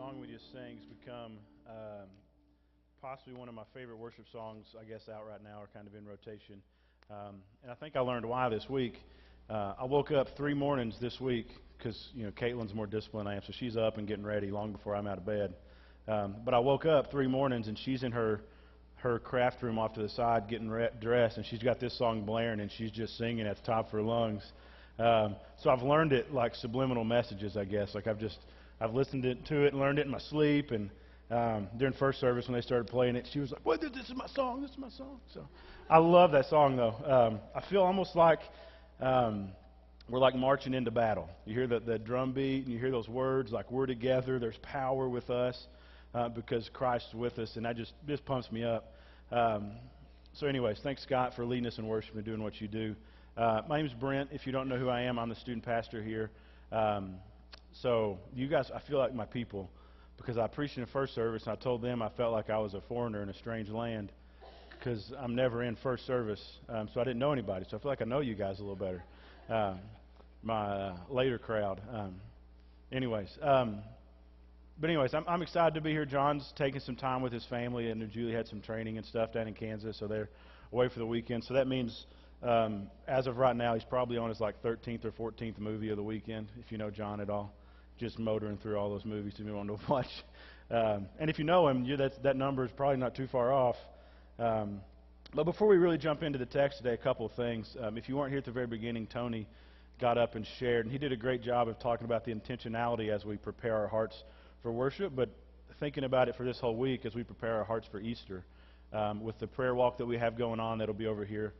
song we just sang has become possibly one of my favorite worship songs, I guess, out right now, or kind of in rotation. And I think I learned why this week. I woke up 3 mornings this week because, Caitlin's more disciplined than I am, so she's up and getting ready long before I'm out of bed. But I woke up 3 mornings, and she's in her craft room off to the side getting dressed, and she's got this song blaring, and she's just singing at the top of her lungs. So I've learned it like subliminal messages, I guess. Like I've listened to it and learned it in my sleep. And during first service when they started playing it, she was like, "What? This is my song. This is my song." So I love that song, though. I feel almost like we're like marching into battle. You hear the drum beat, and you hear those words like we're together. There's power with us because Christ's with us, and that just pumps me up. So anyways, thanks, Scott, for leading us in worship and doing what you do. My name is Brent. If you don't know who I am, I'm the student pastor here. So you guys, I feel like my people, because I preached in the first service, and I told them I felt like I was a foreigner in a strange land because I'm never in first service, so I didn't know anybody. So I feel like I know you guys a little better, my later crowd. But anyways, I'm excited to be here. John's taking some time with his family, and Julie had some training and stuff down in Kansas, so they're away for the weekend. So that means, as of right now, he's probably on his 13th or 14th movie of the weekend, if you know John at all. Just motoring through all those movies to be wanting to watch. And if you know him, that number is probably not too far off. But before we really jump into the text today, a couple of things. If you weren't here at the very beginning, Tony got up and shared, and he did a great job of talking about the intentionality as we prepare our hearts for worship, but thinking about it for this whole week as we prepare our hearts for Easter. With the prayer walk that we have going on, that'll be over here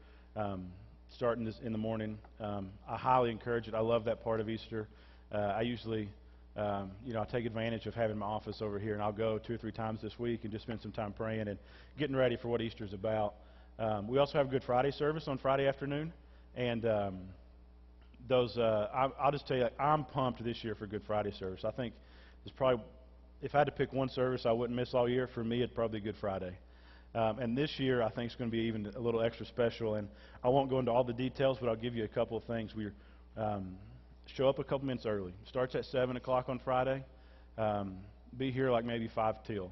starting this in the morning. I highly encourage it. I love that part of Easter. I usually, I take advantage of having my office over here, and I'll go 2 or 3 times this week and just spend some time praying and getting ready for what Easter's about. We also have Good Friday service on Friday afternoon, and I'll just tell you, I'm pumped this year for Good Friday service. I think it's probably, if I had to pick one service I wouldn't miss all year, for me it'd probably be Good Friday. And this year I think it's going to be even a little extra special, and I won't go into all the details, but I'll give you a couple of things. We're show up a couple minutes early. Starts at 7 o'clock on Friday. Be here like maybe 5 till,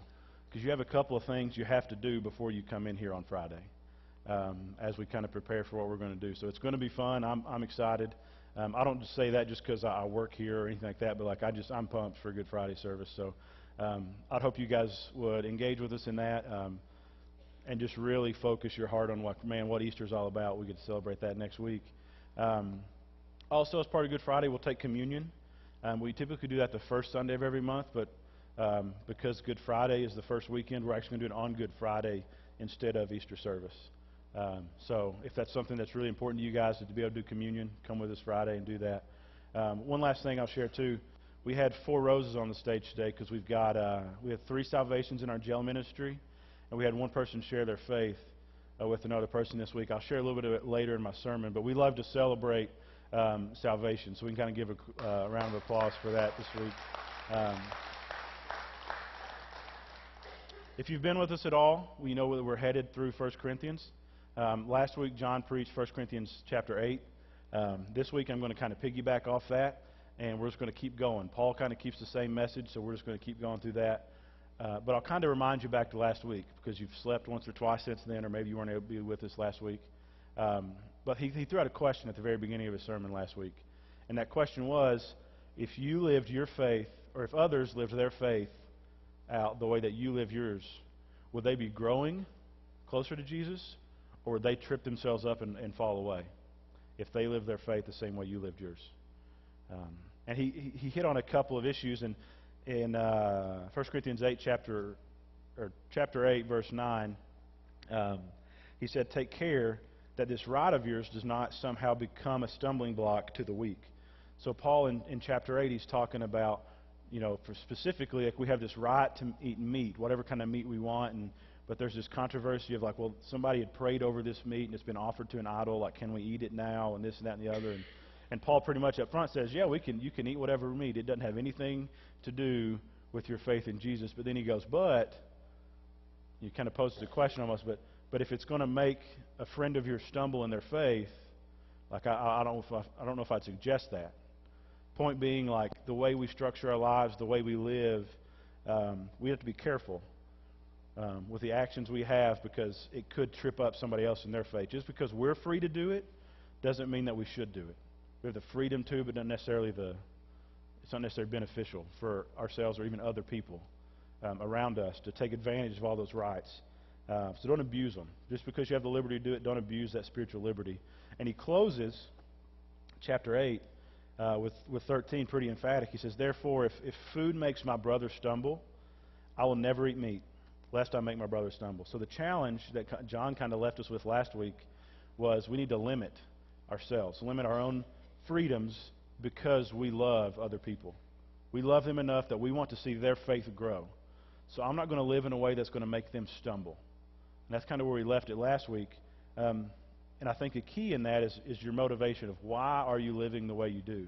because you have a couple of things you have to do before you come in here on Friday, as we kind of prepare for what we're going to do. So it's going to be fun. I'm excited. I don't just say that just because I work here or anything like that, but I'm pumped for Good Friday service. So I'd hope you guys would engage with us in that, and just really focus your heart on what Easter's all about. We get to celebrate that next week. Also, as part of Good Friday, we'll take communion. We typically do that the first Sunday of every month, but because Good Friday is the first weekend, we're actually going to do it on Good Friday instead of Easter service. So if that's something that's really important to you guys, to be able to do communion, come with us Friday and do that. One last thing I'll share, too. We had 4 roses on the stage today because we have 3 salvations in our jail ministry, and we had one person share their faith with another person this week. I'll share a little bit of it later in my sermon, but we love to celebrate salvation, so we can kind of give a round of applause for that this week. If you've been with us at all, we know that we're headed through 1 Corinthians. Last week, John preached 1 Corinthians chapter 8. This week, I'm going to kind of piggyback off that, and we're just going to keep going. Paul kind of keeps the same message, so we're just going to keep going through that. But I'll kind of remind you back to last week, because you've slept once or twice since then, or maybe you weren't able to be with us last week. But he threw out a question at the very beginning of his sermon last week. And that question was, if you lived your faith, or if others lived their faith out the way that you live yours, would they be growing closer to Jesus, or would they trip themselves up and fall away if they lived their faith the same way you lived yours? And he hit on a couple of issues in 1 Corinthians 8, chapter 8, verse 9. He said, "Take care that this right of yours does not somehow become a stumbling block to the weak." So Paul in chapter 8, he's talking about, for specifically, like we have this right to eat meat, whatever kind of meat we want, but there's this controversy of somebody had prayed over this meat and it's been offered to an idol, can we eat it now, and this and that and the other. And Paul pretty much up front says, yeah, you can eat whatever meat. It doesn't have anything to do with your faith in Jesus. But then he goes, but, you kind of poses a question almost, but if it's going to make a friend of yours stumble in their faith, I don't know if I'd suggest that. Point being, the way we structure our lives, the way we live, we have to be careful with the actions we have because it could trip up somebody else in their faith. Just because we're free to do it doesn't mean that we should do it. We have the freedom to, but it's not necessarily beneficial for ourselves or even other people around us to take advantage of all those rights. So don't abuse them. Just because you have the liberty to do it, don't abuse that spiritual liberty. And he closes chapter 8 with 13 pretty emphatic. He says, therefore, if food makes my brother stumble, I will never eat meat, lest I make my brother stumble. So the challenge that John kind of left us with last week was we need to limit ourselves, limit our own freedoms because we love other people. We love them enough that we want to see their faith grow. So I'm not going to live in a way that's going to make them stumble. And that's kind of where we left it last week. And I think the key in that is your motivation of why are you living the way you do.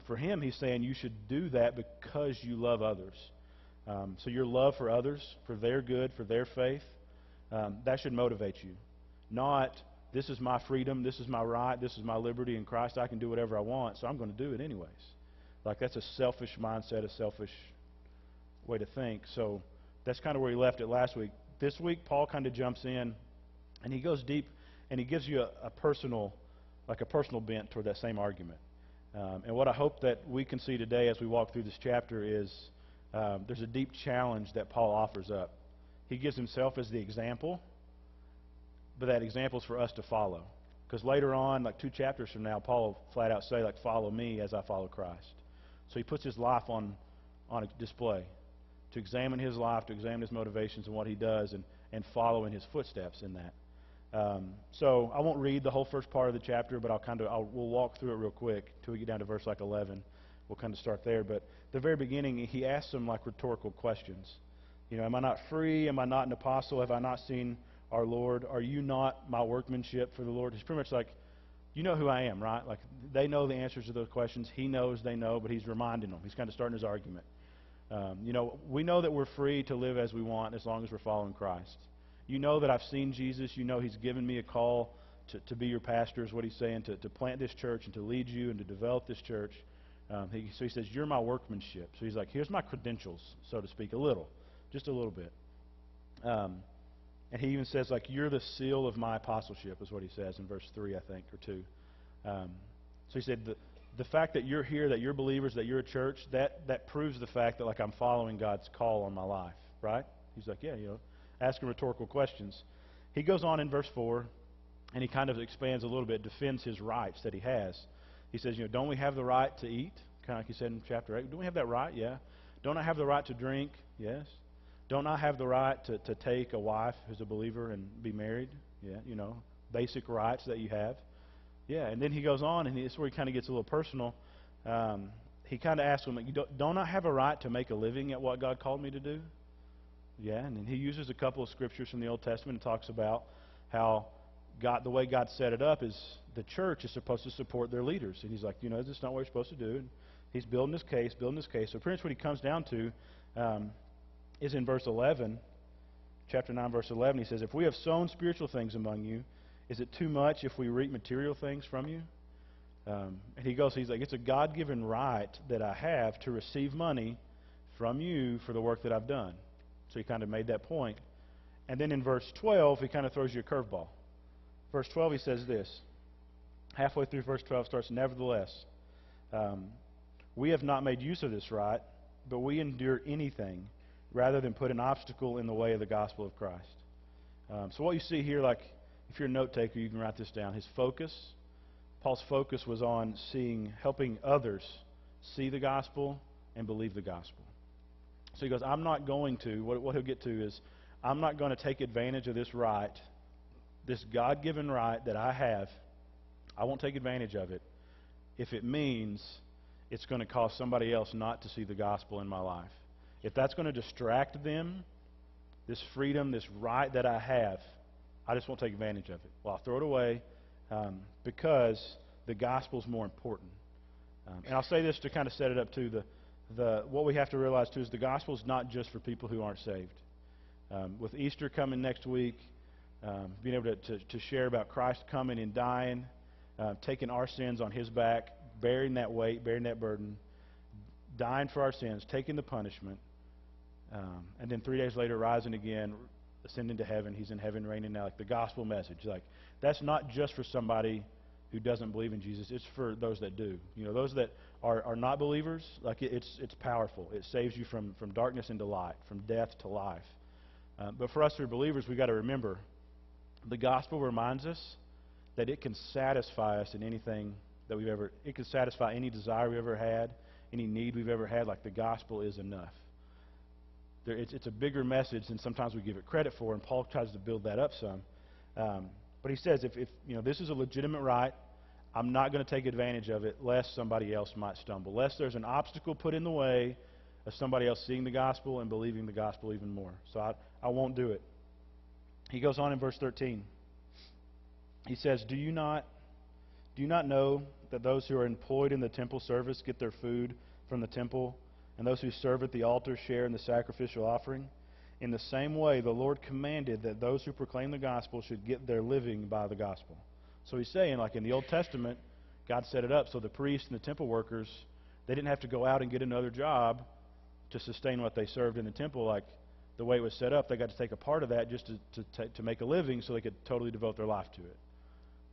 For him, he's saying you should do that because you love others. So your love for others, for their good, for their faith, that should motivate you. Not, this is my freedom, this is my right, this is my liberty in Christ, I can do whatever I want, so I'm going to do it anyways. Like that's a selfish mindset, a selfish way to think. So that's kind of where he left it last week. This week, Paul kind of jumps in, and he goes deep, and he gives you a personal bent toward that same argument. And what I hope that we can see today as we walk through this chapter is there's a deep challenge that Paul offers up. He gives himself as the example, but that example is for us to follow. Because later on, like 2 chapters from now, Paul will flat out say, like, follow me as I follow Christ. So he puts his life on a display to examine his life, to examine his motivations and what he does, and follow in his footsteps in that. So I won't read the whole first part of the chapter, but we'll walk through it real quick till we get down to verse like 11. We'll kind of start there. But at the very beginning, he asks some like rhetorical questions. You know, am I not free? Am I not an apostle? Have I not seen our Lord? Are you not my workmanship for the Lord? He's pretty much like, you know who I am, right? Like they know the answers to those questions. He knows they know, but he's reminding them. He's kind of starting his argument. We know that we're free to live as we want as long as we're following Christ. You know that I've seen Jesus. You know he's given me a call to be your pastor, is what he's saying, to plant this church and to lead you and to develop this church. So he says, you're my workmanship. So he's like, here's my credentials, so to speak, just a little bit. And he even says, like, you're the seal of my apostleship, is what he says in verse 3, I think, or 2. So he said, the fact that you're here, that you're believers, that you're a church, that proves the fact that, like, I'm following God's call on my life, right? He's like, yeah, asking rhetorical questions. He goes on in verse 4, and he kind of expands a little bit, defends his rights that he has. He says, don't we have the right to eat? Kind of like he said in chapter 8. Don't we have that right? Yeah. Don't I have the right to drink? Yes. Don't I have the right to take a wife who's a believer and be married? Yeah, basic rights that you have. Yeah, and then he goes on, and this is where he kind of gets a little personal. He kind of asks him, don't I have a right to make a living at what God called me to do? Yeah, and then he uses a couple of scriptures from the Old Testament and talks about how the way God set it up is the church is supposed to support their leaders. And he's like, this is not what you're supposed to do. And he's building this case. So pretty much what he comes down to is in verse 11, chapter 9, verse 11. He says, if we have sown spiritual things among you, is it too much if we reap material things from you? And he's like, it's a God-given right that I have to receive money from you for the work that I've done. So he kind of made that point. And then in verse 12, he kind of throws you a curveball. Verse 12, he says this. Halfway through verse 12 starts, nevertheless, we have not made use of this right, but we endure anything rather than put an obstacle in the way of the gospel of Christ. So what you see here, like if you're a note taker, you can write this down. Paul's focus was on helping others see the gospel and believe the gospel. So he goes, I'm not going to, what he'll get to is, I'm not going to take advantage of this right, this God-given right that I have. I won't take advantage of it if it means it's going to cause somebody else not to see the gospel in my life. If that's going to distract them, this freedom, this right that I have, I just won't take advantage of it. Well, I'll throw it away because the gospel is more important. And I'll say this to kind of set it up too. What we have to realize too is the gospel is not just for people who aren't saved. With Easter coming next week, being able to share about Christ coming and dying, taking our sins on his back, bearing that weight, bearing that burden, dying for our sins, taking the punishment, And then 3 days later, rising again, ascending to heaven. He's in heaven reigning now. Like the gospel message. Like that's not just for somebody who doesn't believe in Jesus. It's for those that do. You know, those that are not believers. Like it's powerful. It saves you from darkness into light, from death to life. But for us who are believers, we've got to remember the gospel reminds us that it can satisfy us in anything that it can satisfy any desire we ever had, any need we've ever had. Like the gospel is enough. It's a bigger message than sometimes we give it credit for, and Paul tries to build that up some. But he says, if you know this is a legitimate right, I'm not going to take advantage of it, lest somebody else might stumble, lest there's an obstacle put in the way of somebody else seeing the gospel and believing the gospel even more. So I won't do it. He goes on in verse 13. He says, Do you not know that those who are employed in the temple service get their food from the temple, and those who serve at the altar share in the sacrificial offering? In the same way, the Lord commanded that those who proclaim the gospel should get their living by the gospel. So he's saying, like in the Old Testament, God set it up so the priests and the temple workers, they didn't have to go out and get another job to sustain what they served in the temple. Like the way it was set up, they got to take a part of that just to make a living so they could totally devote their life to it.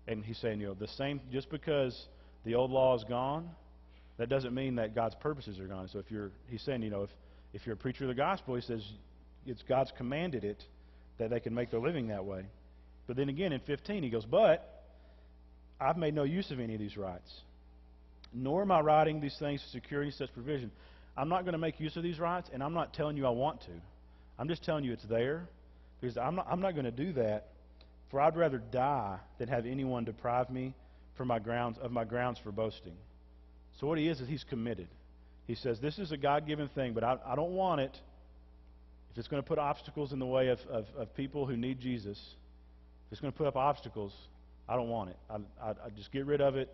And he's saying, you know, the same, just because the old law is gone, that doesn't mean that God's purposes are gone. So he's saying, you know, if you're a preacher of the gospel, he says it's God's commanded it that they can make their living that way. But then again in 15 he goes, but I've made no use of any of these rights, nor am I writing these things to secure any such provision. I'm not going to make use of these rights, and I'm not telling you I want to. I'm just telling you it's there, because I'm not going to do that, for I'd rather die than have anyone deprive me of my grounds for boasting. So what he is he's committed. He says, this is a God-given thing, but I don't want it. If it's going to put obstacles in the way of people who need Jesus, if it's going to put up obstacles, I don't want it. I just get rid of it.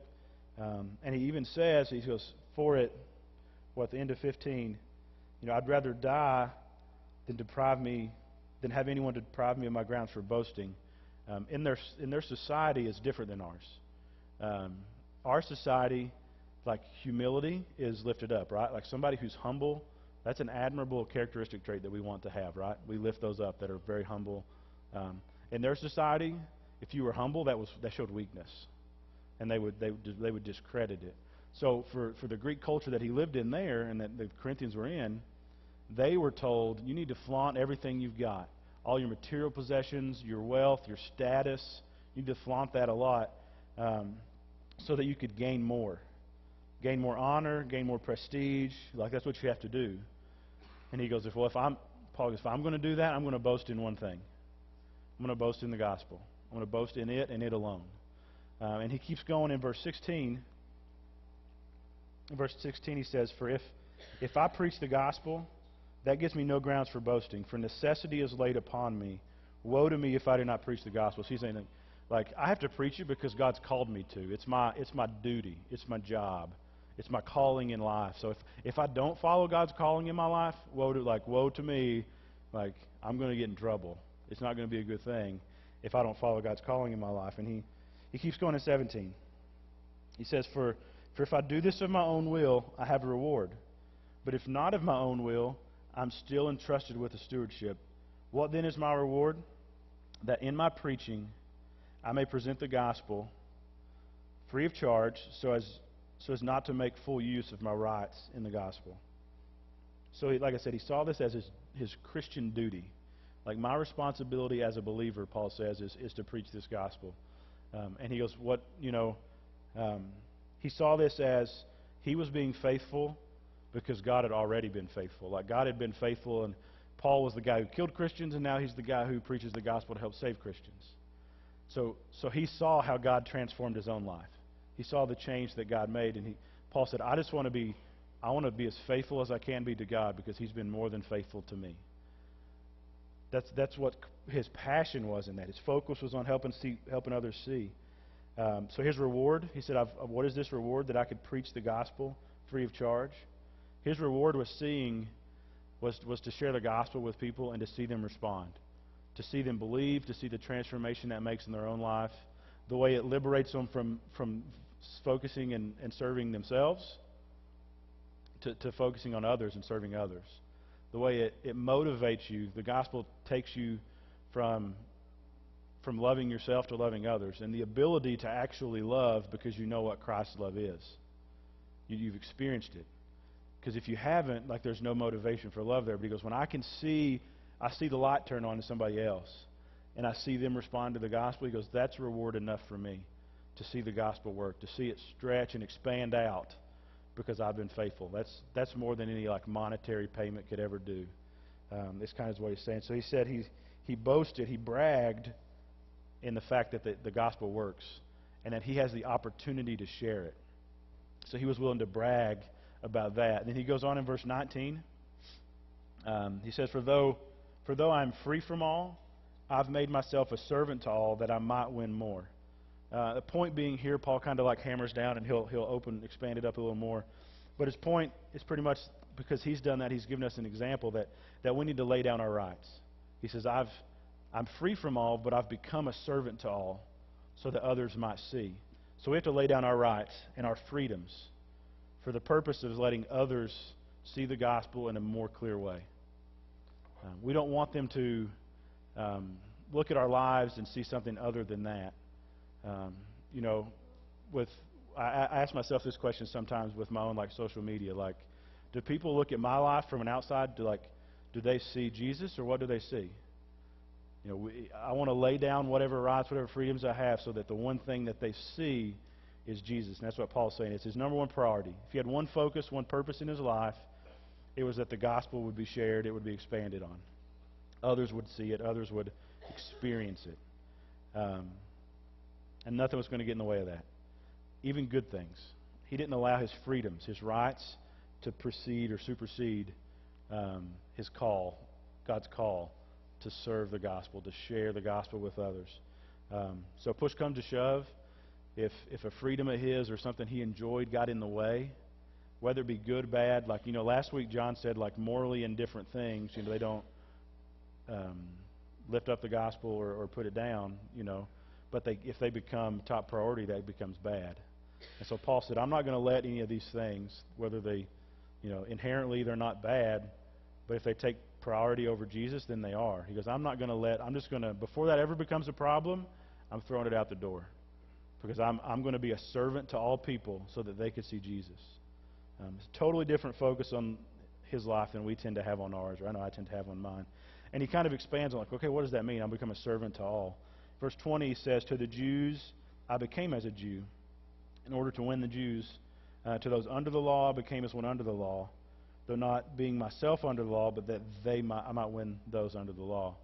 And he even says, he goes, for it, at the end of 15, you know, I'd rather die than have anyone deprive me of my grounds for boasting. In their society is different than ours. Our society, like humility, is lifted up, right? Like somebody who's humble, that's an admirable characteristic trait that we want to have, right? We lift those up that are very humble. In their society, if you were humble, that showed weakness, and they would discredit it. So for the Greek culture that he lived in there, and that the Corinthians were in, they were told you need to flaunt everything you've got, all your material possessions, your wealth, your status. You need to flaunt that a lot, so that you could gain more honor, gain more prestige. Like that's what you have to do. And he goes, Paul goes, if I'm going to do that, I'm going to boast in one thing. I'm going to boast in the gospel. I'm going to boast in it and it alone. And he keeps going in verse 16. In verse 16 he says, for if I preach the gospel, that gives me no grounds for boasting, for necessity is laid upon me. Woe to me if I do not preach the gospel. So he's saying, like, I have to preach it because God's called me to. It's my duty. It's my job. It's my calling in life. So if I don't follow God's calling in my life, woe to me. Like, I'm going to get in trouble. It's not going to be a good thing if I don't follow God's calling in my life. And he keeps going in 17. He says, for if I do this of my own will, I have a reward. But if not of my own will, I'm still entrusted with a stewardship. What then is my reward? That in my preaching I may present the gospel free of charge, so as not to make full use of my rights in the gospel. So, like I said, he saw this as his Christian duty. Like, my responsibility as a believer, Paul says, is to preach this gospel. And he goes, he saw this as he was being faithful because God had already been faithful. Like, God had been faithful, and Paul was the guy who killed Christians, and now he's the guy who preaches the gospel to help save Christians. So he saw how God transformed his own life. He saw the change that God made, and Paul said, I want to be as faithful as I can be to God because he's been more than faithful to me. That's what his passion was in that. His focus was on helping others see. So his reward, he said, what is this reward? That I could preach the gospel free of charge. His reward was to share the gospel with people and to see them respond, to see them believe, to see the transformation that makes in their own life, the way it liberates them from focusing and serving themselves to focusing on others and serving others, the way it motivates you. The gospel takes you from loving yourself to loving others, and the ability to actually love because you know what Christ's love is. You've experienced it. Because if you haven't, like, there's no motivation for love there. Because when I see the light turn on in somebody else, and I see them respond to the gospel, he goes, that's reward enough for me to see the gospel work, to see it stretch and expand out because I've been faithful. That's more than any like monetary payment could ever do. This kind of is what he's saying. So he said he boasted, he bragged in the fact that the gospel works and that he has the opportunity to share it. So he was willing to brag about that. And then he goes on in verse 19. He says, For though I'm free from all, I've made myself a servant to all that I might win more. The point being here, Paul kind of like hammers down, and he'll expand it up a little more. But his point is pretty much because he's done that, he's given us an example that we need to lay down our rights. He says, I'm free from all, but I've become a servant to all so that others might see. So we have to lay down our rights and our freedoms for the purpose of letting others see the gospel in a more clear way. We don't want them to look at our lives and see something other than that. I ask myself this question sometimes with my own social media. Like, do people look at my life from an outside? Do they see Jesus, or what do they see? I want to lay down whatever rights, whatever freedoms I have, so that the one thing that they see is Jesus. And that's what Paul's saying. It's his number one priority. If he had one focus, one purpose in his life, it was that the gospel would be shared, it would be expanded on. Others would see it, others would experience it. And nothing was going to get in the way of that. Even good things. He didn't allow his freedoms, his rights, to precede or supersede his call, God's call, to serve the gospel, to share the gospel with others. So push comes to shove, if a freedom of his or something he enjoyed got in the way, whether it be good, bad, last week John said morally indifferent things, they don't lift up the gospel or put it down, but if they become top priority, that becomes bad. And so Paul said, I'm not going to let any of these things, whether they, inherently they're not bad, but if they take priority over Jesus, then they are. He goes, I'm just going to, before that ever becomes a problem, I'm throwing it out the door. Because I'm going to be a servant to all people so that they could see Jesus. It's a totally different focus on his life than we tend to have on ours, or I know I tend to have on mine. And he kind of expands on okay, what does that mean? I'll become a servant to all. Verse 20 says, To the Jews I became as a Jew, in order to win the Jews. To those under the law I became as one under the law, though not being myself under the law, but that I might win those under the law.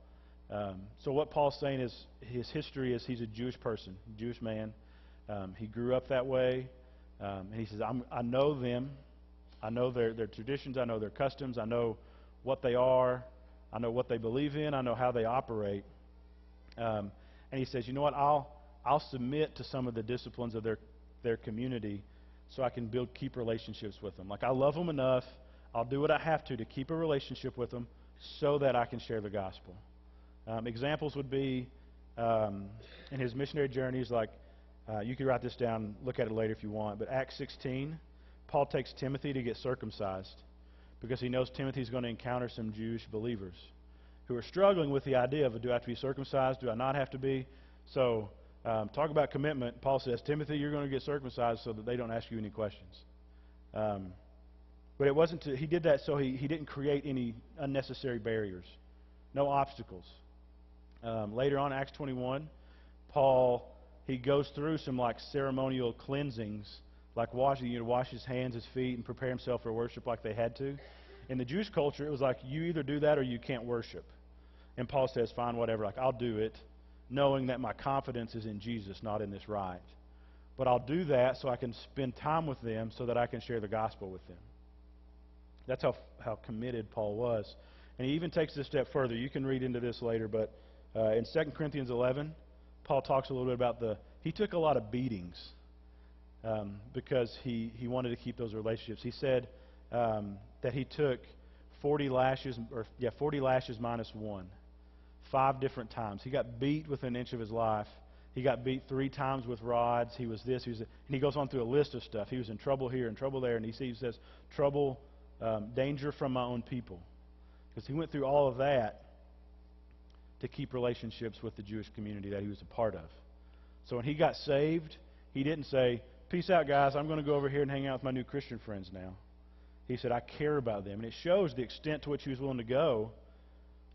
So what Paul's saying is his history is he's a Jewish person, Jewish man. He grew up that way. And he says, I know them. I know their traditions. I know their customs. I know what they are. I know what they believe in. I know how they operate. And he says, you know what? I'll submit to some of the disciplines of their community so I can keep relationships with them. I love them enough. I'll do what I have to keep a relationship with them so that I can share the gospel. Examples would be in his missionary journeys, you could write this down, look at it later if you want, but Acts 16, Paul takes Timothy to get circumcised because he knows Timothy's going to encounter some Jewish believers who are struggling with the idea of, do I have to be circumcised? Do I not have to be? So, talk about commitment. Paul says, Timothy, you're going to get circumcised so that they don't ask you any questions. But it wasn't he did that so he didn't create any unnecessary barriers, no obstacles. Later on, Acts 21, Paul, he goes through some ceremonial cleansings, wash his hands, his feet, and prepare himself for worship like they had to. In the Jewish culture, it was you either do that or you can't worship. And Paul says, fine, whatever, I'll do it, knowing that my confidence is in Jesus, not in this rite. But I'll do that so I can spend time with them so that I can share the gospel with them. That's how committed Paul was. And he even takes this a step further. You can read into this later, but in 2 Corinthians 11, Paul talks a little bit about he took a lot of beatings because he wanted to keep those relationships. He said that he took 40 lashes minus 1, 5 different times. He got beat within an inch of his life. He got beat 3 times with rods. He was this, and he goes on through a list of stuff. He was in trouble here and trouble there, and he says, trouble, danger from my own people. Because he went through all of that to keep relationships with the Jewish community that he was a part of. So when he got saved, he didn't say, "Peace out, guys. I'm going to go over here and hang out with my new Christian friends now." He said, "I care about them." And it shows the extent to which he was willing to go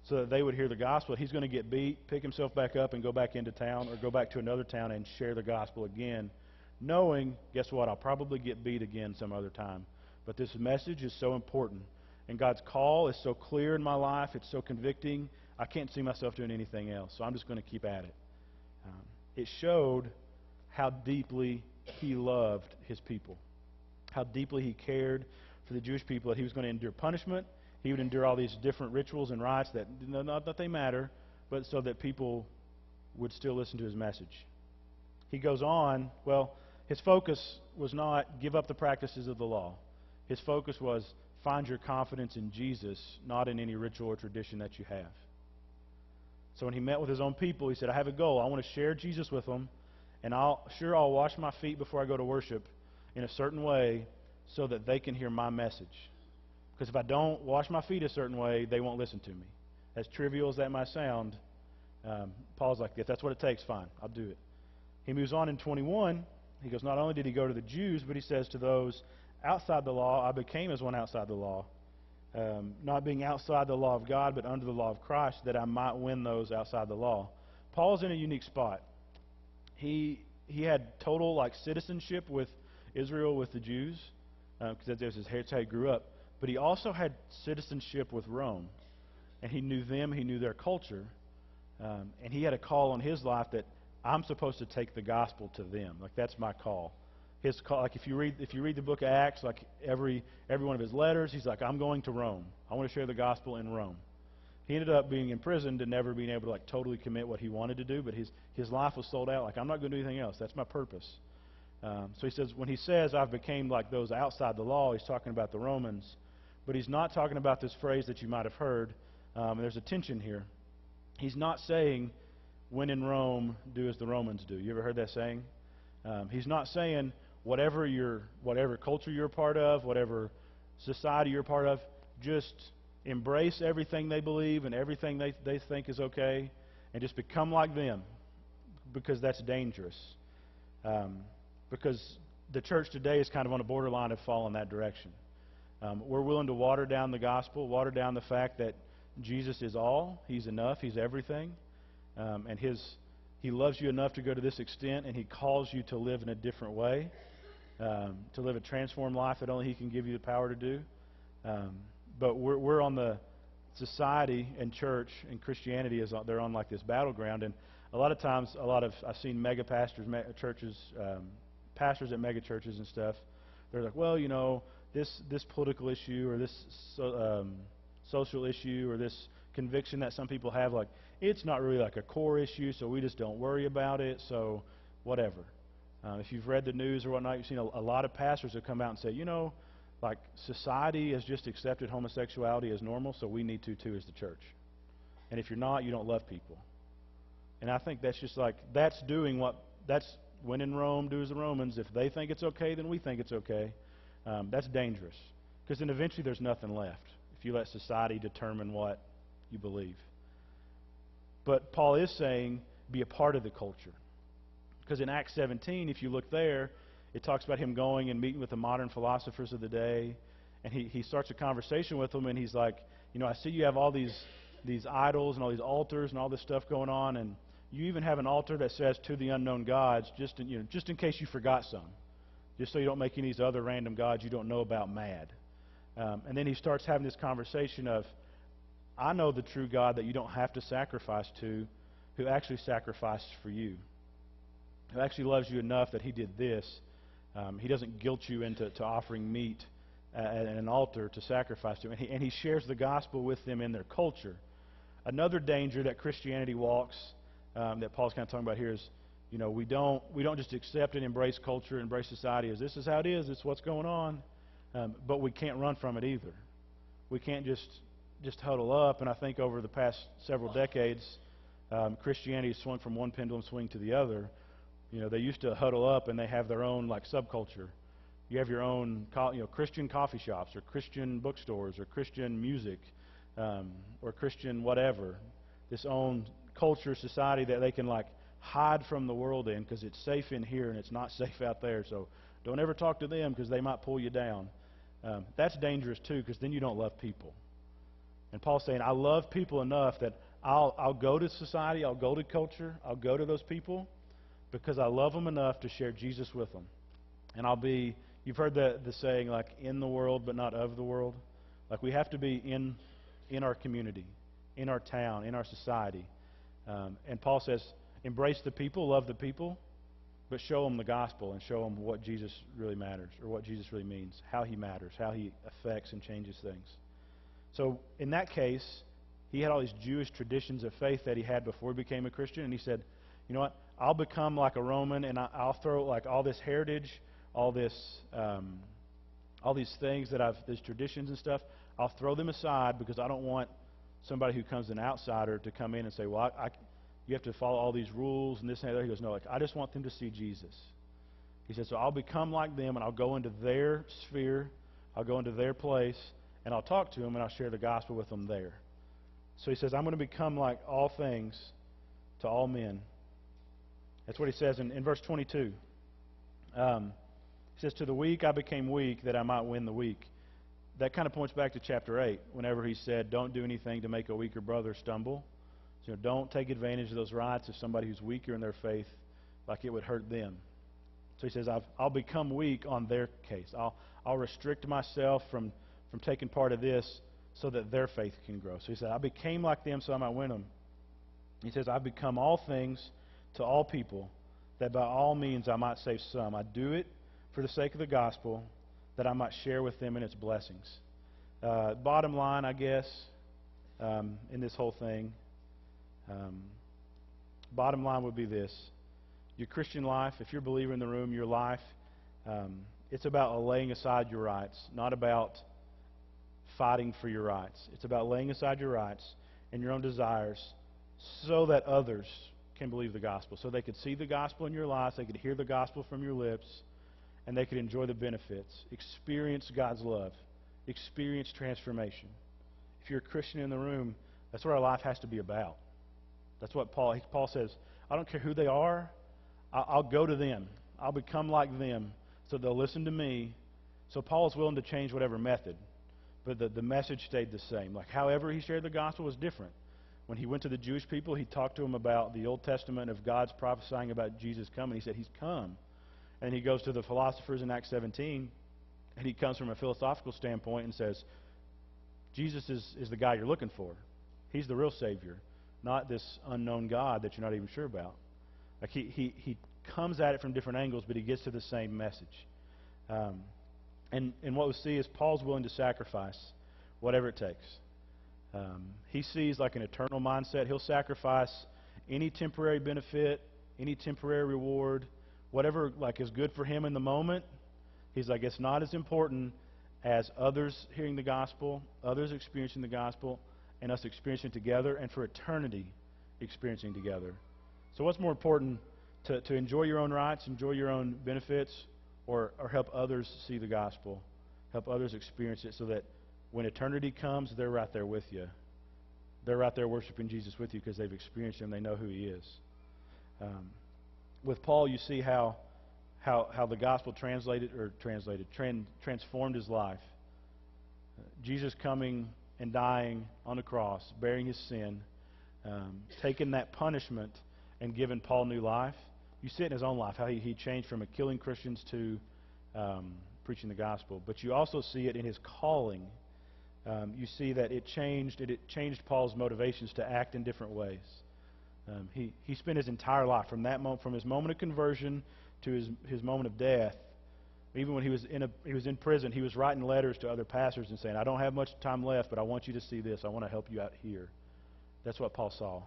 so that they would hear the gospel. He's going to get beat, pick himself back up, and go back into town or go back to another town and share the gospel again, knowing, guess what, I'll probably get beat again some other time. But this message is so important. And God's call is so clear in my life. It's so convicting. I can't see myself doing anything else. So I'm just going to keep at it. It showed how deeply he loved his people, how deeply he cared for the Jewish people, that he was going to endure punishment. He would endure all these different rituals and rites that, not that they matter, but so that people would still listen to his message. He goes on, his focus was not give up the practices of the law. His focus was find your confidence in Jesus, not in any ritual or tradition that you have. So when he met with his own people, he said, I have a goal. I want to share Jesus with them, and I'll wash my feet before I go to worship in a certain way so that they can hear my message. Because if I don't wash my feet a certain way, they won't listen to me. As trivial as that might sound, Paul's like, if that's what it takes, fine, I'll do it. He moves on in 21. He goes, not only did he go to the Jews, but he says to those outside the law, I became as one outside the law. Not being outside the law of God, but under the law of Christ, that I might win those outside the law. Paul's in a unique spot. He had total citizenship with Israel, with the Jews, because that's how he grew up. But he also had citizenship with Rome, and he knew them, he knew their culture, and he had a call on his life that I'm supposed to take the gospel to them. That's my call. His call, if you read the book of Acts, every one of his letters, he's like, I'm going to Rome. I want to share the gospel in Rome. He ended up being imprisoned and never being able to totally commit what he wanted to do, but his life was sold out. I'm not going to do anything else. That's my purpose. So he says, when he says I've became like those outside the law, he's talking about the Romans, but he's not talking about this phrase that you might have heard. There's a tension here. He's not saying, when in Rome, do as the Romans do. You ever heard that saying? He's not saying whatever culture you're a part of, whatever society you're a part of, just embrace everything they believe and everything they think is okay, and just become like them, because that's dangerous. Because the church today is kind of on a borderline of falling that direction. We're willing to water down the gospel, water down the fact that Jesus is all, He's enough, He's everything, and He loves you enough to go to this extent, and He calls you to live in a different way, to live a transformed life that only He can give you the power to do. But we're on the society and church and Christianity they're on this battleground, and a lot of times I've seen mega pastors, churches, pastors at mega churches and stuff. They're like, this political issue or this social issue or this conviction that some people have, it's not really a core issue, so we just don't worry about it, so whatever. If you've read the news or whatnot, you've seen a lot of pastors have come out and say, society has just accepted homosexuality as normal, so we need to too as the church. And if you're not, you don't love people. And I think that's just that's when in Rome, do as the Romans. If they think it's okay, then we think it's okay. That's dangerous, because then eventually there's nothing left if you let society determine what you believe. But Paul is saying be a part of the culture, because in Acts 17, if you look there, it talks about him going and meeting with the modern philosophers of the day, and he starts a conversation with them, and he's like, I see you have all these idols and all these altars and all this stuff going on, and you even have an altar that says to the unknown gods, just in case you forgot some, just so you don't make any of these other random gods you don't know about mad. And then he starts having this conversation of, I know the true God that you don't have to sacrifice to, who actually sacrificed for you, who actually loves you enough that He did this. He doesn't guilt you into offering meat at an altar to sacrifice to Him. And he shares the gospel with them in their culture. Another danger that Christianity walks, that Paul's kind of talking about here, is we don't just accept and embrace culture, embrace society as this is how it is, it's what's going on, but we can't run from it either. We can't just huddle up. And I think over the past several decades, Christianity has swung from one pendulum swing to the other. They used to huddle up and they have their own subculture. You have your own Christian coffee shops or Christian bookstores or Christian music. or Christian whatever, this own culture, society that they can like hide from the world in because it's safe in here and it's not safe out there. So don't ever talk to them because they might pull you down. That's dangerous too, because then you don't love people. And Paul's saying, I love people enough that I'll go to society, I'll go to culture, I'll go to those people because I love them enough to share Jesus with them. And I'll be, you've heard the saying, like, in the world but not of the world. Like, we have to be in our community, in our town, in our society. And Paul says, embrace the people, love the people, but show them the gospel and show them what Jesus really matters, or what Jesus really means, how he matters, how he affects and changes things. So in that case, he had all these Jewish traditions of faith that he had before he became a Christian, and he said, you know what, I'll become like a Roman, and I'll throw like all this heritage, all these things that these traditions and stuff, I'll throw them aside because I don't want somebody who comes an outsider to come in and say, well, you have to follow all these rules and this and that. He goes, no, like, I just want them to see Jesus. He said, so I'll become like them, and I'll go into their sphere, I'll go into their place, and I'll talk to them, and I'll share the gospel with them there. So he says, I'm going to become like all things to all men. That's what he says in verse 22. He says, to the weak I became weak that I might win the weak. That kind of points back to chapter 8, whenever he said, don't do anything to make a weaker brother stumble. So don't take advantage of those rights of somebody who's weaker in their faith like it would hurt them. So he says, I'll become weak on their case. I'll restrict myself from taking part of this so that their faith can grow. So he said, I became like them so I might win them. He says, I've become all things to all people, that by all means I might save some. I do it for the sake of the gospel, that I might share with them in its blessings. Bottom line, I guess, in this whole thing, bottom line would be this. Your Christian life, if you're a believer in the room, your life, it's about laying aside your rights, not about fighting for your rights. It's about laying aside your rights and your own desires so that others can believe the gospel, so they could see the gospel in your lives, they could hear the gospel from your lips, and they could enjoy the benefits, experience God's love, experience transformation. If you're a Christian in the room, that's what our life has to be about. That's what Paul says. I don't care who they are. I'll go to them. I'll become like them so they'll listen to me. So Paul's willing to change whatever method, but the message stayed the same. Like however he shared the gospel was different. When he went to the Jewish people, he talked to them about the Old Testament of God's prophesying about Jesus coming. He said, he's come. And he goes to the philosophers in Acts 17, and he comes from a philosophical standpoint and says, Jesus is the guy you're looking for. He's the real Savior, not this unknown God that you're not even sure about. Like he comes at it from different angles, but he gets to the same message. And what we see is Paul's willing to sacrifice whatever it takes. He sees like an eternal mindset. He'll sacrifice any temporary benefit, any temporary reward, whatever like is good for him in the moment. He's like, it's not as important as others hearing the gospel, others experiencing the gospel, and us experiencing it together, and for eternity experiencing together. So what's more important, to enjoy your own rights, enjoy your own benefits, or help others see the gospel, help others experience it so that when eternity comes, they're right there with you. They're right there worshiping Jesus with you because they've experienced him. They know who he is. With Paul, you see how the gospel transformed his life. Jesus coming and dying on the cross, bearing his sin, taking that punishment and giving Paul new life. You see it in his own life, how he changed from killing Christians to preaching the gospel. But you also see it in his calling. You see that it changed Paul's motivations to act in different ways. He spent his entire life from his moment of conversion to his moment of death. Even when he was in prison, he was writing letters to other pastors and saying, I don't have much time left, but I want you to see this. I want to help you out here. That's what Paul saw.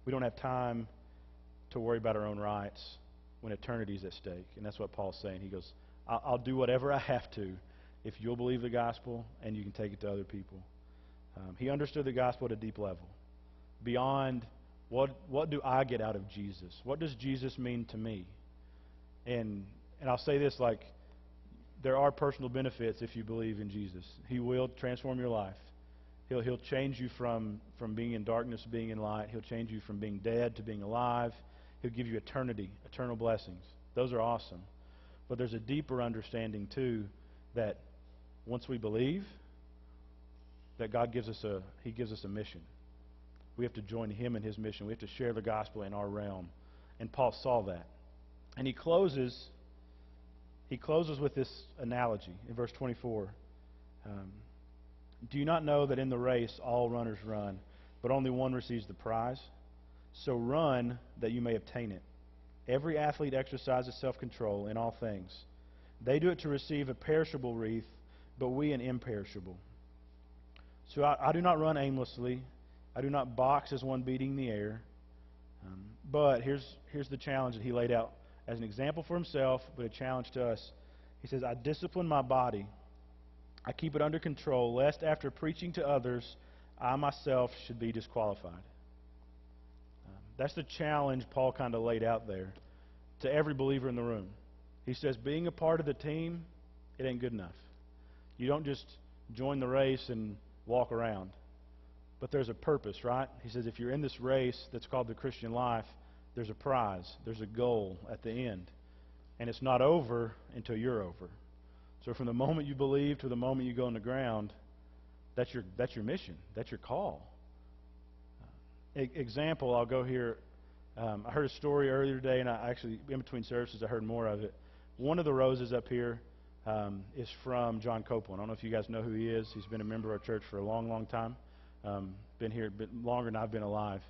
We don't have time to worry about our own rights when eternity is at stake. And that's what Paul's saying. He goes, I'll do whatever I have to if you'll believe the gospel and you can take it to other people. He understood the gospel at a deep level. Beyond what do I get out of Jesus? What does Jesus mean to me? And I'll say this, like, there are personal benefits if you believe in Jesus. He will transform your life. He'll change you from being in darkness to being in light. He'll change you from being dead to being alive. He'll give you eternity, eternal blessings. Those are awesome. But there's a deeper understanding, too, that once we believe, that God gives us a mission. We have to join Him in His mission. We have to share the gospel in our realm. And Paul saw that. And he closes with this analogy in verse 24. Do you not know that in the race all runners run, but only one receives the prize? So run that you may obtain it. Every athlete exercises self-control in all things. They do it to receive a perishable wreath, but we an imperishable. So I do not run aimlessly. I do not box as one beating the air. But here's the challenge that he laid out as an example for himself, but a challenge to us. He says, I discipline my body. I keep it under control, lest after preaching to others, I myself should be disqualified. That's the challenge Paul kind of laid out there to every believer in the room. He says, being a part of the team, it ain't good enough. You don't just join the race and walk around. But there's a purpose, right? He says, if you're in this race that's called the Christian life, there's a prize, there's a goal at the end. And it's not over until you're over. So from the moment you believe to the moment you go on the ground, that's your mission. That's your call. Example, I'll go here. I heard a story earlier today, and I actually, in between services, I heard more of it. One of the roses up here is from John Copeland. I don't know if you guys know who he is. He's been a member of our church for a long, long time. Been here a bit longer than I've been alive.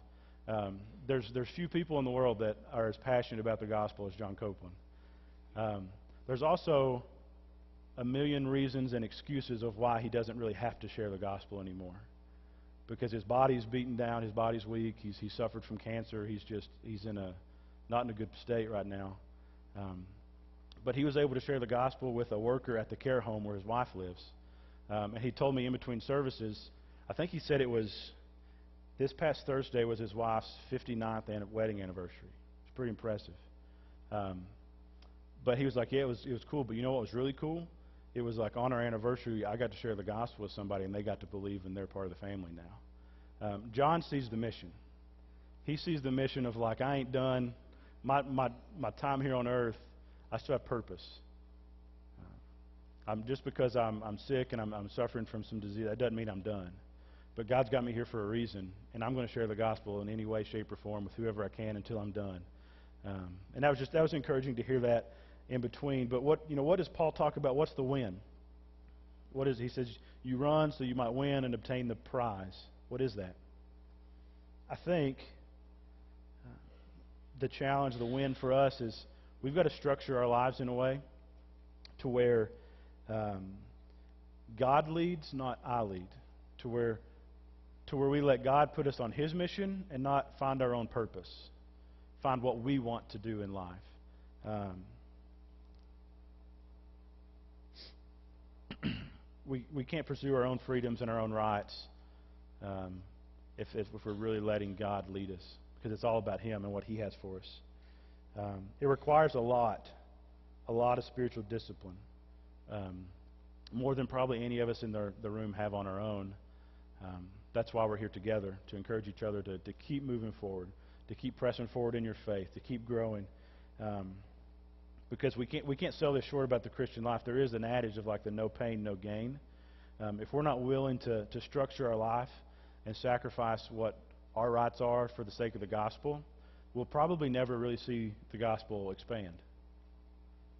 There's few people in the world that are as passionate about the gospel as John Copeland. There's also a million reasons and excuses of why he doesn't really have to share the gospel anymore. Because his body's beaten down, his body's weak, he's suffered from cancer, he's not in a good state right now. But he was able to share the gospel with a worker at the care home where his wife lives. And he told me in between services, I think he said it was this past Thursday was his wife's 59th wedding anniversary. It's pretty impressive. But he was like, yeah, it was cool. But you know what was really cool? It was like on our anniversary, I got to share the gospel with somebody, and they got to believe, and they're part of the family now. John sees the mission. He sees the mission of like, I ain't done my time here on earth. I still have purpose. Just because I'm sick and I'm suffering from some disease, that doesn't mean I'm done. But God's got me here for a reason, and I'm going to share the gospel in any way, shape, or form with whoever I can until I'm done. And that was encouraging to hear that in between. But what does Paul talk about? What's the win? He says you run so you might win and obtain the prize. What is that? I think the challenge, the win for us is we've got to structure our lives in a way to where God leads, not I lead. To where we let God put us on His mission and not find our own purpose. Find what we want to do in life. We can't pursue our own freedoms and our own rights if we're really letting God lead us, because it's all about Him and what He has for us. It requires a lot of spiritual discipline, more than probably any of us in the room have on our own. That's why we're here together, to encourage each other to keep moving forward, to keep pressing forward in your faith, to keep growing. Because we can't sell this short about the Christian life. There is an adage of like the no pain, no gain. If we're not willing to structure our life and sacrifice what our rights are for the sake of the gospel, we'll probably never really see the gospel expand.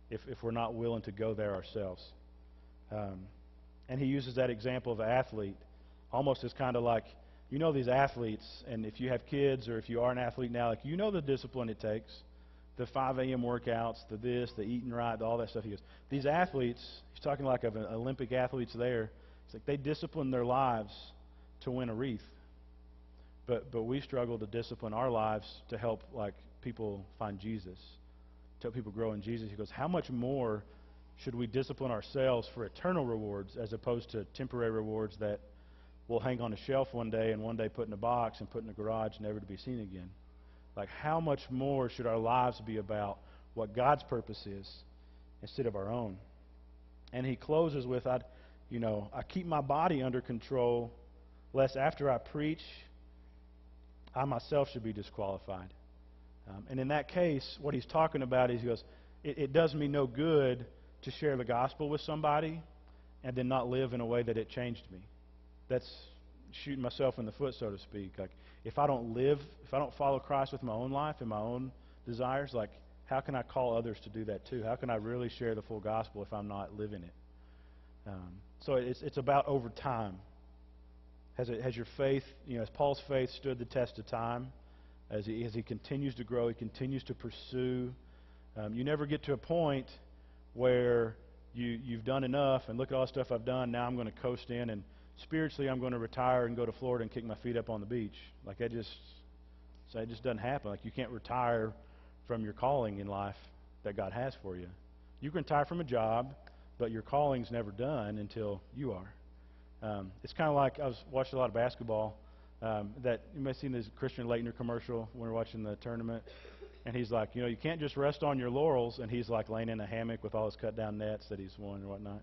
If we're not willing to go there ourselves. And he uses that example of an athlete almost as kind of like, these athletes, and if you have kids or if you are an athlete now, like the discipline it takes. The 5 a.m. workouts, the eating right, all that stuff. He goes, these athletes, he's talking like of Olympic athletes there, it's like they discipline their lives to win a wreath. But we struggle to discipline our lives to help like people find Jesus, to help people grow in Jesus. He goes, how much more should we discipline ourselves for eternal rewards as opposed to temporary rewards that we'll hang on a shelf one day and one day put in a box and put in a garage never to be seen again? Like, how much more should our lives be about what God's purpose is instead of our own? And he closes with, I keep my body under control lest after I preach, I myself should be disqualified. And in that case, what he's talking about is he goes, it does me no good to share the gospel with somebody and then not live in a way that it changed me. That's shooting myself in the foot, so to speak. Like, if I don't follow Christ with my own life and my own desires, like, how can I call others to do that too? How can I really share the full gospel if I'm not living it? So it's about over time. Has your faith, has Paul's faith stood the test of time? As he continues to grow, he continues to pursue. You never get to a point where you've done enough and look at all the stuff I've done. Now I'm going to coast in and spiritually I'm going to retire and go to Florida and kick my feet up on the beach. Like that just doesn't happen. Like you can't retire from your calling in life that God has for you. You can retire from a job, but your calling's never done until you are. It's kind of like I was watching a lot of basketball. That you may have seen this Christian Leitner commercial when we're watching the tournament, and he's like, you can't just rest on your laurels, and he's like laying in a hammock with all his cut down nets that he's won and whatnot,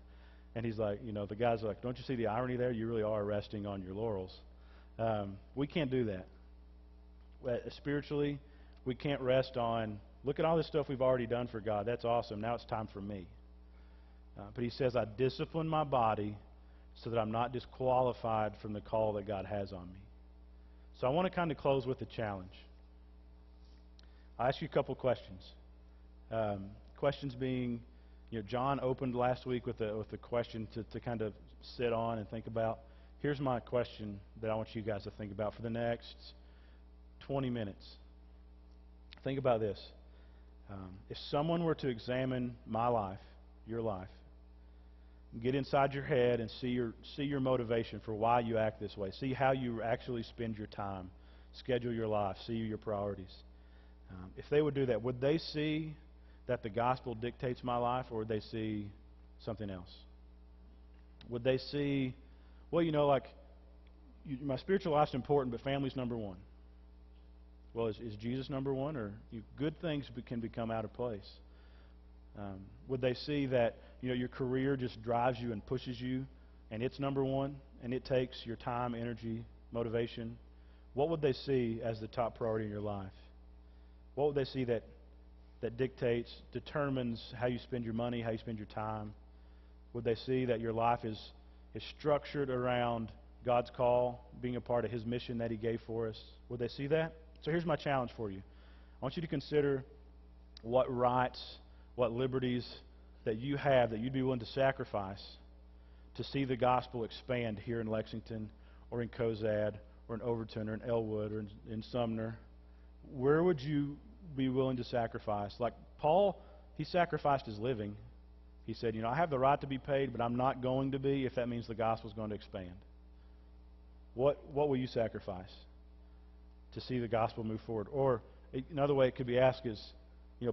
and he's like, the guys are like, don't you see the irony there? You really are resting on your laurels. We can't do that. Spiritually, we can't rest on, look at all this stuff we've already done for God. That's awesome. Now it's time for me. But he says, I discipline my body so that I'm not disqualified from the call that God has on me. So I want to kind of close with a challenge. I'll ask you a couple questions. Questions being, John opened last week with a question to kind of sit on and think about. Here's my question that I want you guys to think about for the next 20 minutes. Think about this. If someone were to examine my life, your life, get inside your head and see your motivation for why you act this way. See how you actually spend your time, schedule your life, see your priorities. If they would do that, would they see that the gospel dictates my life, or would they see something else? Would they see, my spiritual life's important, but family's number one? Well, is Jesus number one, or good things can become out of place? Would they see that your career just drives you and pushes you, and it's number one, and it takes your time, energy, motivation? What would they see as the top priority in your life? What would they see that determines how you spend your money, how you spend your time? Would they see that your life is structured around God's call, being a part of His mission that He gave for us? Would they see that? So here's my challenge for you. I want you to consider what rights, what liberties that you have that you'd be willing to sacrifice to see the gospel expand here in Lexington or in Cozad or in Overton or in Elwood or in Sumner. Where would you be willing to sacrifice? Like Paul, he sacrificed his living. He said, I have the right to be paid, but I'm not going to be if that means the gospel's going to expand. What will you sacrifice to see the gospel move forward? Or another way it could be asked is,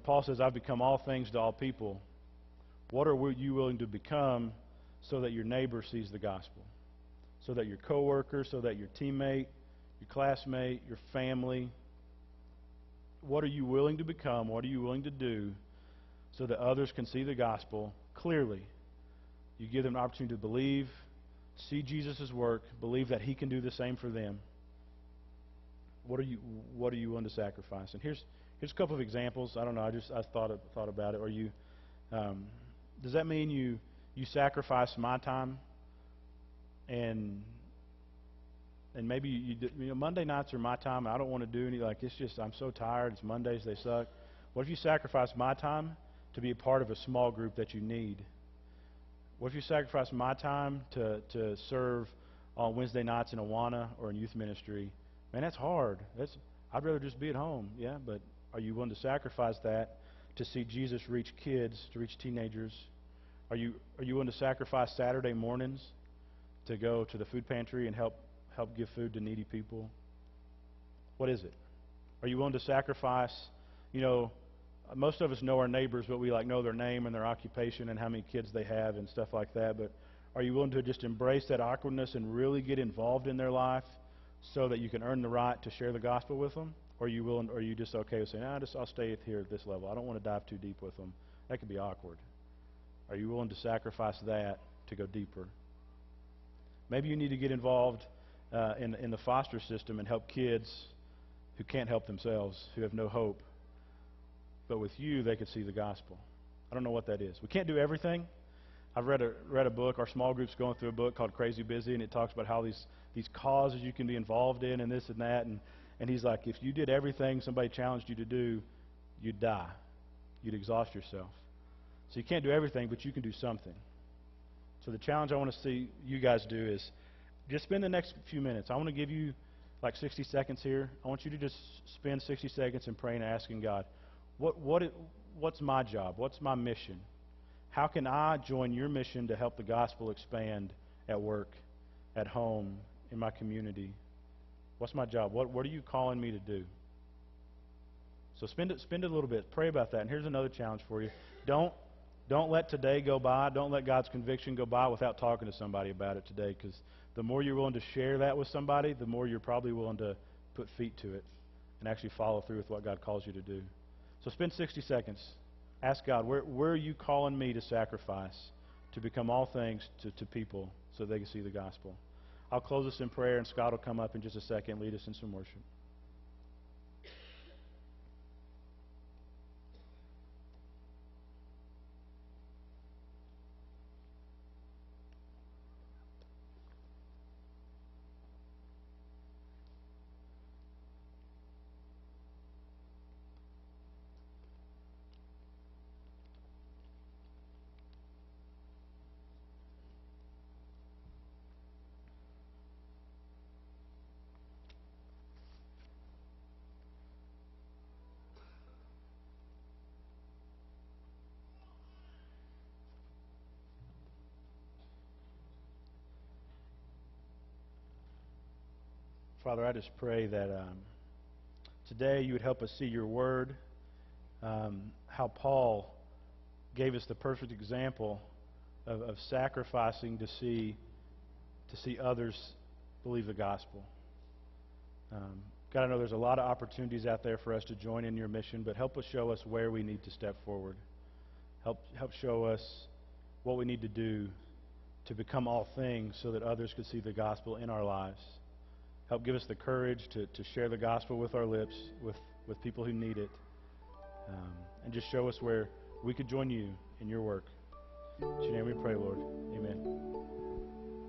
Paul says, I've become all things to all people. What are you willing to become so that your neighbor sees the gospel? So that your coworker, so that your teammate, your classmate, your family, what are you willing to become? What are you willing to do so that others can see the gospel clearly? You give them an opportunity to believe, see Jesus' work, believe that He can do the same for them. What are you willing to sacrifice? And here's a couple of examples. I don't know. I thought about it. Or does that mean you sacrifice my time and maybe Monday nights are my time. I don't want to do any, it's just I'm so tired. It's Mondays, they suck. What if you sacrifice my time to be a part of a small group that you need? What if you sacrifice my time to serve on Wednesday nights in Awana or in youth ministry? Man, that's hard. I'd rather just be at home. Yeah, but are you willing to sacrifice that to see Jesus reach kids, to reach teenagers? Are you willing to sacrifice Saturday mornings to go to the food pantry and help give food to needy people? What is it? Are you willing to sacrifice? Most of us know our neighbors, but we know their name and their occupation and how many kids they have and stuff like that. But are you willing to just embrace that awkwardness and really get involved in their life so that you can earn the right to share the gospel with them? Or are you just okay with saying, I'll stay here at this level. I don't want to dive too deep with them. That could be awkward. Are you willing to sacrifice that to go deeper? Maybe you need to get involved in the foster system and help kids who can't help themselves, who have no hope. But with you, they could see the gospel. I don't know what that is. We can't do everything. I've read a book. Our small group's going through a book called Crazy Busy, and it talks about how these causes you can be involved in and this and that. And he's like, if you did everything somebody challenged you to do, you'd die. You'd exhaust yourself. So you can't do everything, but you can do something. So the challenge I want to see you guys do is just spend the next few minutes. I want to give you like 60 seconds here. I want you to just spend 60 seconds in praying and asking God, what's my job? What's my mission? How can I join your mission to help the gospel expand at work, at home, in my community? What's my job? What are you calling me to do? So spend it a little bit. Pray about that. And here's another challenge for you. Don't let today go by. Don't let God's conviction go by without talking to somebody about it today, because the more you're willing to share that with somebody, the more you're probably willing to put feet to it and actually follow through with what God calls you to do. So spend 60 seconds. Ask God, where are you calling me to sacrifice, to become all things to people so they can see the gospel? I'll close this in prayer, and Scott will come up in just a second and lead us in some worship. Father, I just pray that today you would help us see your word, how Paul gave us the perfect example of sacrificing to see others believe the gospel. God, I know there's a lot of opportunities out there for us to join in your mission, but help us show us where we need to step forward. Help show us what we need to do to become all things so that others could see the gospel in our lives. Help give us the courage to share the gospel with our lips, with people who need it, and just show us where we could join you in your work. In your name we pray, Lord. Amen.